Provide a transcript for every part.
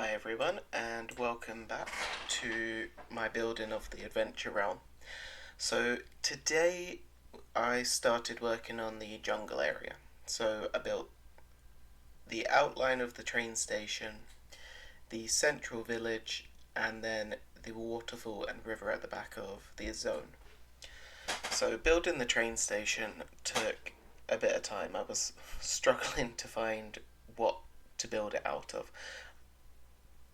Hi everyone, and welcome back to my building of the adventure realm. So today I started working on the jungle area. So I built the outline of the train station, the central village, and then the waterfall and river at the back of the zone. So building the train station took a bit of time. I was struggling to find what to build it out of.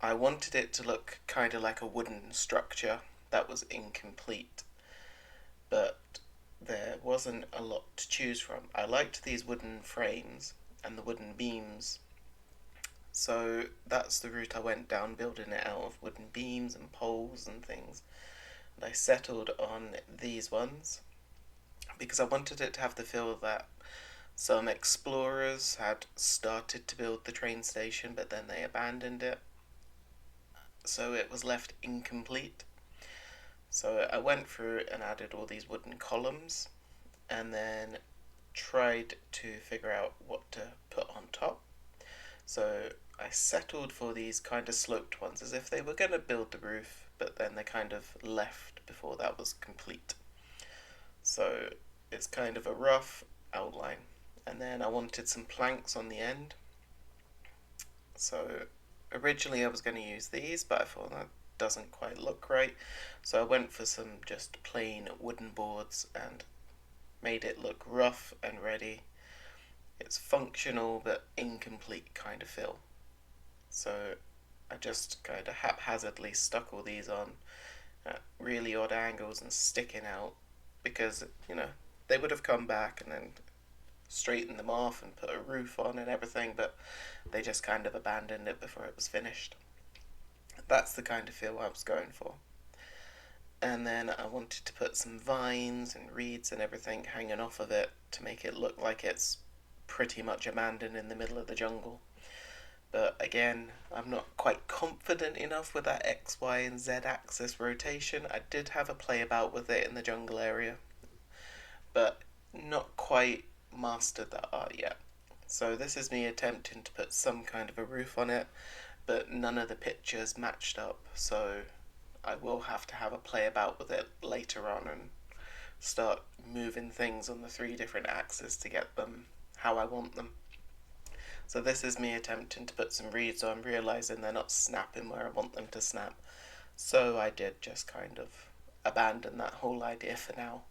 I wanted it to look kind of like a wooden structure that was incomplete, but there wasn't a lot to choose from. I liked these wooden frames and the wooden beams, so that's the route I went down, building it out of wooden beams and poles and things. And I settled on these ones because I wanted it to have the feel that some explorers had started to build the train station but then they abandoned it, so it was left incomplete. So I went through and added all these wooden columns and then tried to figure out what to put on top. So I settled for these kind of sloped ones as if they were going to build the roof, but then they kind of left before that was complete. So it's kind of a rough outline. And then I wanted some planks on the end. So originally I was going to use these, but I thought that doesn't quite look right. So I went for some just plain wooden boards and made it look rough and ready. It's functional but incomplete kind of feel. So I just kind of haphazardly stuck all these on at really odd angles and sticking out because, they would have come back and then straightened them off and put a roof on and everything, but they just kind of abandoned it before it was finished. That's the kind of feel I was going for. And then I wanted to put some vines and reeds and everything hanging off of it to make it look like it's pretty much abandoned in the middle of the jungle. But again, I'm not quite confident enough with that X, Y, and Z axis rotation. I did have a play about with it in the jungle area, but not quite mastered that art yet. So this is me attempting to put some kind of a roof on it, but none of the pictures matched up, so I will have to have a play about with it later on and start moving things on the three different axes to get them how I want them. So this is me attempting to put some reeds on, realising they're not snapping where I want them to snap. So I did just kind of abandon that whole idea for now.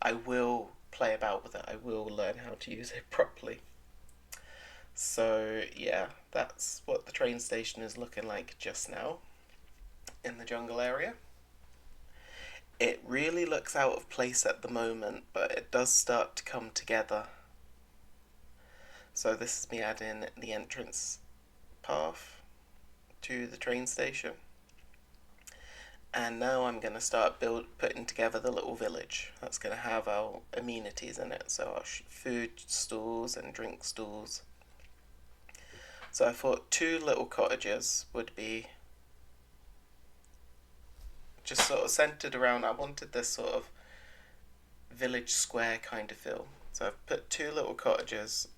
I will play about with it. I will learn how to use it properly. So yeah, that's what the train station is looking like just now in the jungle area. It really looks out of place at the moment, but it does start to come together. So this is me adding the entrance path to the train station. And now I'm going to start putting together the little village. That's going to have our amenities in it, so our food stalls and drink stalls. So I thought 2 little cottages would be just sort of centered around, I wanted this sort of village square kind of feel. So I've put 2 little cottages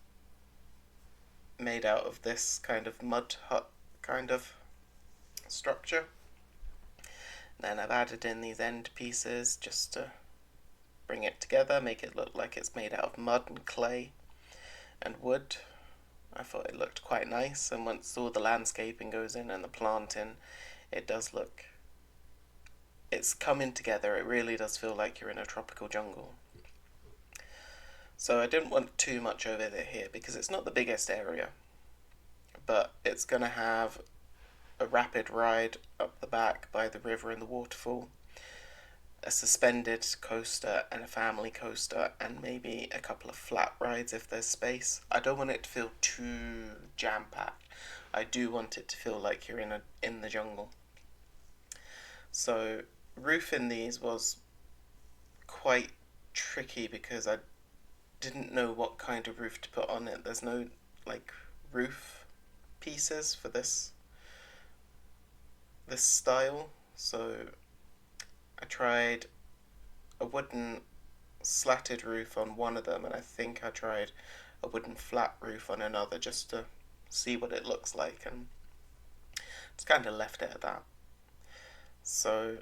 made out of this kind of mud hut kind of structure. Then I've added in these end pieces just to bring it together, make it look like it's made out of mud and clay and wood. I thought it looked quite nice, and once all the landscaping goes in and the planting, it does look, it's coming together. It really does feel like you're in a tropical jungle. So I didn't want too much over here because it's not the biggest area, but it's going to have a rapid ride up the back by the river and the waterfall, a suspended coaster and a family coaster, and maybe a couple of flat rides if there's space. I don't want it to feel too jam-packed. I do want it to feel like you're in the jungle. So roofing these was quite tricky because I didn't know what kind of roof to put on it. There's no roof pieces for this style, so I tried a wooden slatted roof on one of them, and I think I tried a wooden flat roof on another just to see what it looks like. And Just kind of left it at that. So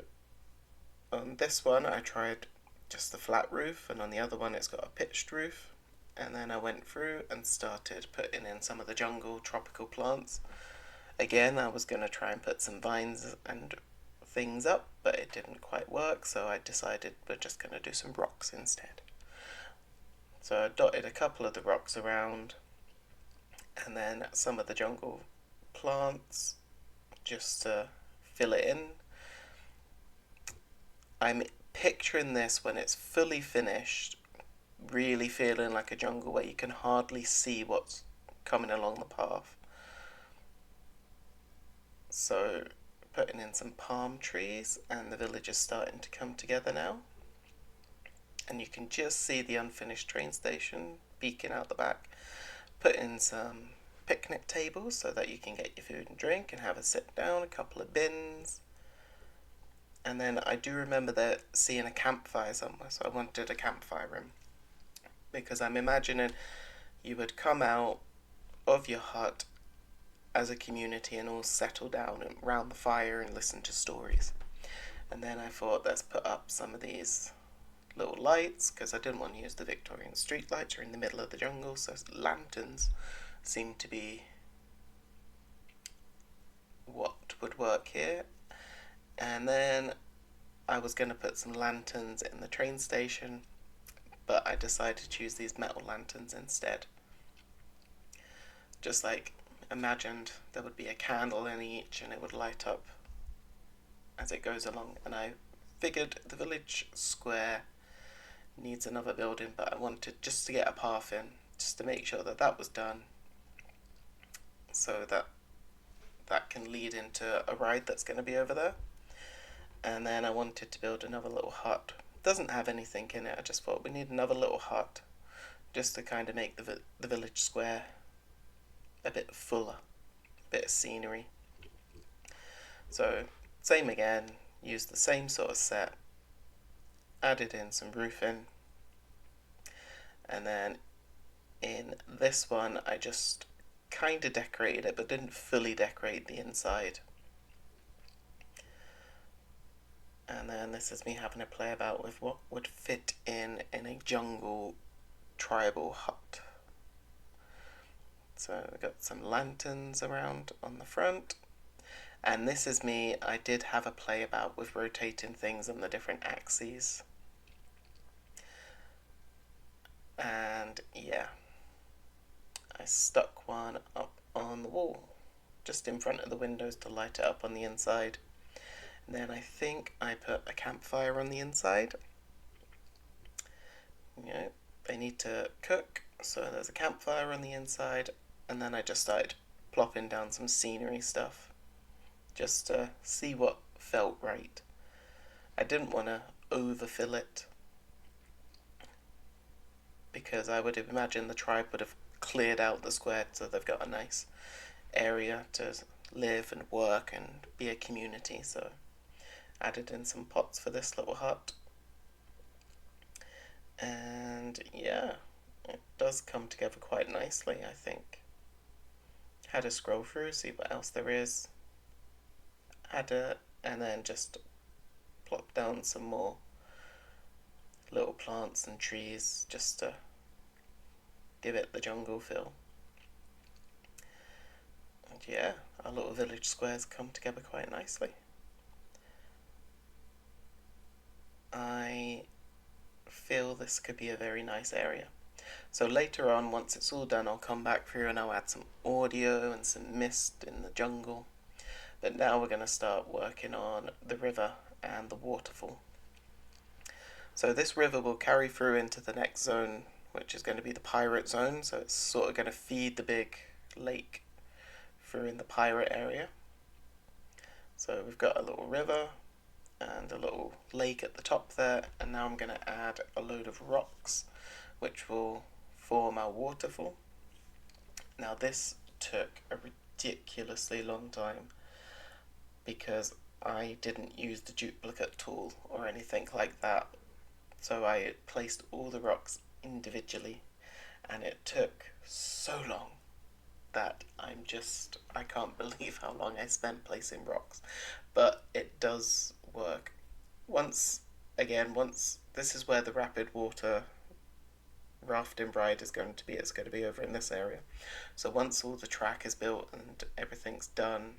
on this one, I tried just the flat roof, and on the other one, it's got a pitched roof. And then I went through and started putting in some of the jungle tropical plants. Again, I was going to try and put some vines and things up, but it didn't quite work, so I decided we're just going to do some rocks instead. So I dotted a couple of the rocks around, and then some of the jungle plants just to fill it in. I'm picturing this when it's fully finished, really feeling like a jungle where you can hardly see what's coming along the path. So putting in some palm trees, and the village is starting to come together now. And you can just see the unfinished train station beaking out the back. Put in some picnic tables so that you can get your food and drink and have a sit down, a couple of bins. And then I do remember there seeing a campfire somewhere, so I wanted a campfire room. Because I'm imagining you would come out of your hut as a community and all settle down around the fire and listen to stories. And then I thought, let's put up some of these little lights, because I didn't want to use the Victorian street lights. You're in the middle of the jungle, so lanterns seem to be what would work here. And then I was going to put some lanterns in the train station, but I decided to use these metal lanterns instead. Just like imagined there would be a candle in each and it would light up as it goes along. And I figured the village square needs another building, but I wanted just to get a path in, just to make sure that that was done, so that can lead into a ride that's going to be over there. And then I wanted to build another little hut. Doesn't have anything in it. I just thought we need another little hut just to kind of make the village square a bit fuller, a bit of scenery. So same again, used the same sort of set, added in some roofing, and then in this one I just kind of decorated it but didn't fully decorate the inside. And then this is me having a play about with what would fit in a jungle tribal hut. So we've got some lanterns around on the front. And this is me, I did have a play about with rotating things on the different axes. And yeah, I stuck one up on the wall, just in front of the windows to light it up on the inside. And then I think I put a campfire on the inside. You know, they need to cook, so there's a campfire on the inside. And then I just started plopping down some scenery stuff, just to see what felt right. I didn't want to overfill it, because I would imagine the tribe would have cleared out the square so they've got a nice area to live and work and be a community. So added in some pots for this little hut. And yeah, it does come together quite nicely, I think. Had to scroll through, see what else there is. And then just plop down some more little plants and trees just to give it the jungle feel. And yeah, our little village squares come together quite nicely. I feel this could be a very nice area. So later on, once it's all done, I'll come back through and I'll add some audio and some mist in the jungle. But now we're going to start working on the river and the waterfall. So this river will carry through into the next zone, which is going to be the pirate zone. So it's sort of going to feed the big lake through in the pirate area. So we've got a little river and a little lake at the top there, and now I'm going to add a load of rocks which will form our waterfall. Now this took a ridiculously long time because I didn't use the duplicate tool or anything like that, so I placed all the rocks individually and it took so long. that I can't believe how long I spent placing rocks. But it does work. Once this is where the rapid water rafting ride is going to be. It's going to be over in this area. So once all the track is built and everything's done,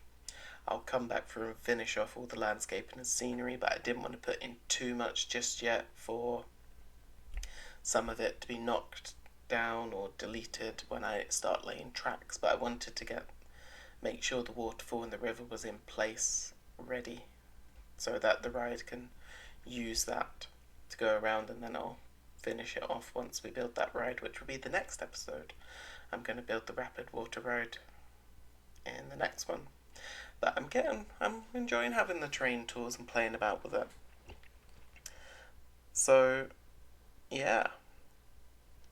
I'll come back through and finish off all the landscaping and scenery, but I didn't want to put in too much just yet for some of it to be knocked down or deleted when I start laying tracks. But I wanted to make sure the waterfall and the river was in place, ready, so that the ride can use that to go around, and then I'll finish it off once we build that ride, which will be the next episode. I'm going to build the rapid water ride in the next one. But I'm enjoying having the train tours and playing about with it. So, yeah.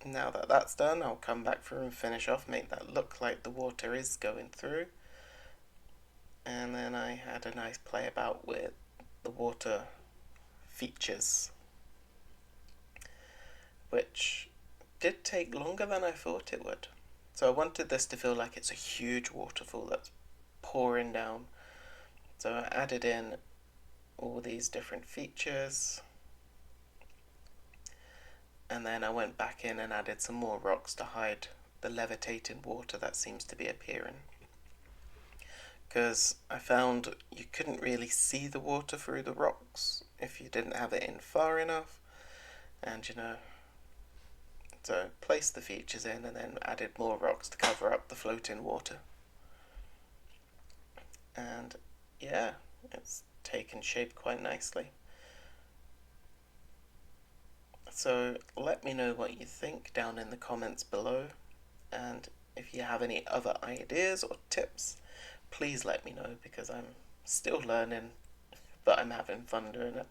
Now that that's done, I'll come back through and finish off, make that look like the water is going through. And then I had a nice play about with the water features, which did take longer than I thought it would. So I wanted this to feel like it's a huge waterfall that's pouring down. So I added in all these different features, and then I went back in and added some more rocks to hide the levitating water that seems to be appearing. Because I found you couldn't really see the water through the rocks if you didn't have it in far enough. And so placed the features in and then added more rocks to cover up the floating water. And yeah, it's taken shape quite nicely. So let me know what you think down in the comments below, and if you have any other ideas or tips, please let me know, because I'm still learning, but I'm having fun doing it,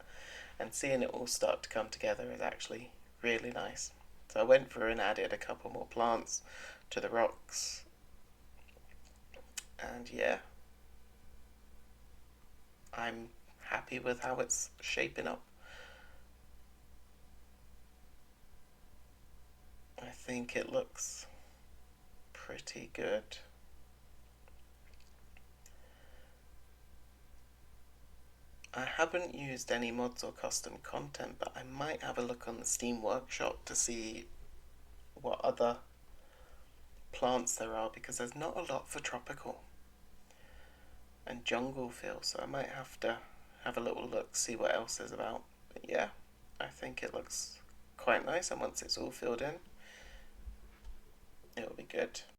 and seeing it all start to come together is actually really nice. So I went through and added a couple more plants to the rocks, and yeah, I'm happy with how it's shaping up. I think it looks pretty good. I haven't used any mods or custom content, but I might have a look on the Steam Workshop to see what other plants there are, because there's not a lot for tropical and jungle feel, so I might have to have a little look, see what else is about. But yeah, I think it looks quite nice, and once it's all filled in, it'll be good.